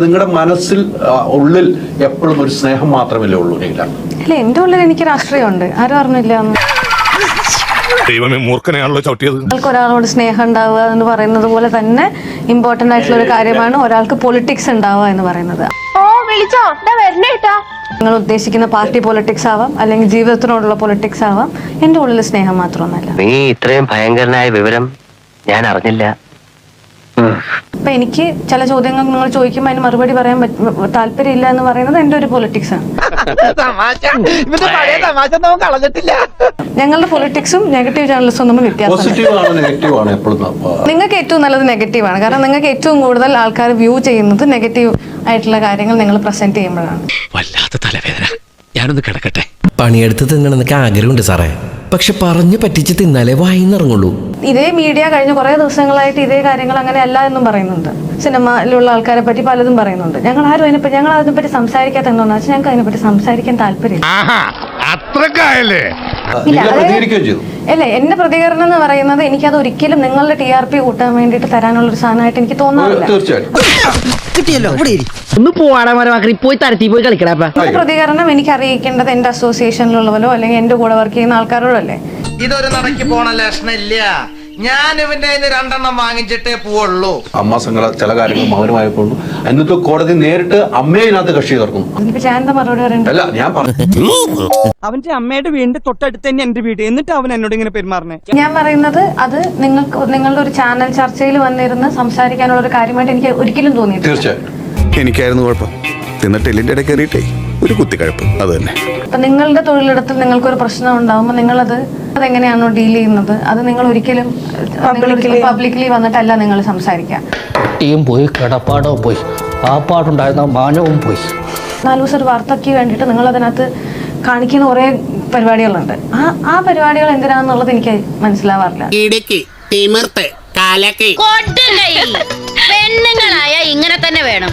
നിങ്ങളുടെ മനസ്സിൽ ഉള്ളിൽ എപ്പോഴും ഒരു സ്നേഹം മാത്രമല്ലേ ഉള്ളൂ? അല്ല, എന്റെ ഉള്ളിൽ എനിക്ക് രാഷ്ട്രീയമുണ്ട്, ആരും അറിഞ്ഞില്ല. ദൈവമേ, മൂർഖനെയാണല്ലോ ചവിട്ടിയത്. ഒരാൾക്ക് ഒരാളോട് സ്നേഹം ഉണ്ടാവുക എന്ന് പറയുന്നത് പോലെ തന്നെ ഇമ്പോർട്ടന്റ് ആയിട്ടുള്ള ഒരു കാര്യമാണ് ഒരാൾക്ക് പൊളിറ്റിക്സ് ഉണ്ടാവുക എന്ന് പറയുന്നത്. നിങ്ങൾ ഉദ്ദേശിക്കുന്ന പാർട്ടി പൊളിറ്റിക്സ് ആവാം, അല്ലെങ്കിൽ ജീവിതത്തിനോടുള്ള പൊളിറ്റിക്സ് ആവാം. എന്റെ ഉള്ളിൽ സ്നേഹം മാത്രമൊന്നല്ല. നീ ഇത്രയും ഭയങ്കരനായ വിവരം ഞാൻ അറിഞ്ഞില്ല. അപ്പൊ എനിക്ക് ചില ചോദ്യങ്ങൾ നിങ്ങൾ ചോദിക്കുമ്പോൾ അതിന് മറുപടി പറയാൻ താല്പര്യമില്ല എന്ന് പറയുന്നത് എന്റെ ഒരു പൊളിറ്റിക്സ് ആണ്. ഞങ്ങളുടെ പൊളിറ്റിക്സും നെഗറ്റീവ് ജേർണലിസവും തമ്മിൽ വ്യത്യാസമുണ്ട്. നിങ്ങൾക്ക് ഏറ്റവും നല്ലത് നെഗറ്റീവാണ്, കാരണം നിങ്ങൾക്ക് ഏറ്റവും കൂടുതൽ ആൾക്കാർ വ്യൂ ചെയ്യുന്നത് നെഗറ്റീവ് ആയിട്ടുള്ള കാര്യങ്ങൾ നിങ്ങൾ പ്രസന്റ് ചെയ്യുമ്പോഴാണ്. വല്ലാത്ത തലവേദന, ഞാനൊന്ന് കിടക്കട്ടെ. പണിയെടുത്ത് തിന്നണമെന്നൊക്കെ ആഗ്രഹമുണ്ട് സാറേ, പക്ഷെ പറഞ്ഞു പറ്റിച്ച് തിന്നാലേ വായിന്നിറങ്ങുള്ളൂ. ഇതേ മീഡിയ കഴിഞ്ഞ കുറെ ദിവസങ്ങളായിട്ട് ഇതേ കാര്യങ്ങൾ അങ്ങനെ അല്ല എന്നും പറയുന്നുണ്ട്. സിനിമയിലുള്ള ആൾക്കാരെ പറ്റി പലതും പറയുന്നുണ്ട്. ഞങ്ങൾ അതിനെപ്പറ്റി സംസാരിക്കാത്ത എന്താണെന്ന് വെച്ചാൽ ഞങ്ങൾക്ക് അതിനെപ്പറ്റി സംസാരിക്കാൻ താല്പര്യം. അല്ല, എന്റെ പ്രതികരണം എന്ന് പറയുന്നത് എനിക്കത് ഒരിക്കലും നിങ്ങളുടെ TRP കൂട്ടാൻ വേണ്ടിയിട്ട് തരാനുള്ള ഒരു സാധനമായിട്ട് എനിക്ക് തോന്നാറില്ല. പ്രതികരണം എനിക്ക് അറിയിക്കേണ്ടത് എന്റെ അസോസിയേഷനിലുള്ളവരോ അല്ലെങ്കിൽ എന്റെ കൂടെ വർക്ക് ചെയ്യുന്ന ആൾക്കാരോടോ അല്ലേ. ഇതൊരു നടക്കി പോണ ലക്ഷണില്ല. ഞാൻ ഇവന്റെ 2 വാങ്ങിച്ചിട്ടേ പോവുള്ളൂ. അമ്മ ചില കാര്യങ്ങൾ മൗനമായപ്പോൾ എന്നിട്ട് കോടതി നേരിട്ട് അമ്മയെ ഇതിനകത്ത് കക്ഷി ചേർക്കുന്നു. അല്ല, ഞാൻ അവന്റെ അമ്മയുടെ വീടിന്റെ തൊട്ടടുത്ത് തന്നെ എന്റെ വീട്, എന്നിട്ട് അവൻ എന്നോട് ഇങ്ങനെ പെരുമാറണേ. ഞാൻ പറയുന്നത് അത് നിങ്ങളുടെ ഒരു ചാനൽ ചർച്ചയിൽ വന്നിരുന്ന് സംസാരിക്കാനുള്ള ഒരു കാര്യമായിട്ട് എനിക്ക് ഒരിക്കലും തോന്നിയിട്ടില്ല. തീർച്ചയായും എനിക്കായിരുന്നു കുഴപ്പം. തിന്നിട്ട് എല്ലിന്റെ ഇടയിൽ കയറിയിട്ടേ ഒരു കുത്തിക്കഴപ്പ്, അത് തന്നെ. അപ്പൊ നിങ്ങളുടെ തൊഴിലിടത്തിൽ നിങ്ങൾക്കൊരു പ്രശ്നം ഉണ്ടാകുമ്പോൾ അതെങ്ങനെയാണോ ഡീൽ ചെയ്യുന്നത്, അത് നിങ്ങൾ ഒരിക്കലും പബ്ലിക്കലി വന്നിട്ടല്ല നിങ്ങൾ സംസാരിക്കുക. കുട്ടിയും പോയി, കിടപ്പാടവും പോയി, ആ പാടുണ്ടായിരുന്ന മാനവും പോയി. 4 ദിവസം ഒരു വാർത്തയ്ക്ക് വേണ്ടിയിട്ട് നിങ്ങൾ അതിനകത്ത് കാണിക്കുന്ന കുറെ പരിപാടികളുണ്ട്. ആ പരിപാടികൾ എന്തിനാന്നുള്ളത് എനിക്ക് മനസ്സിലാവാറില്ല. പെണ്ണുങ്ങളായ ഇങ്ങനെ തന്നെ വേണം.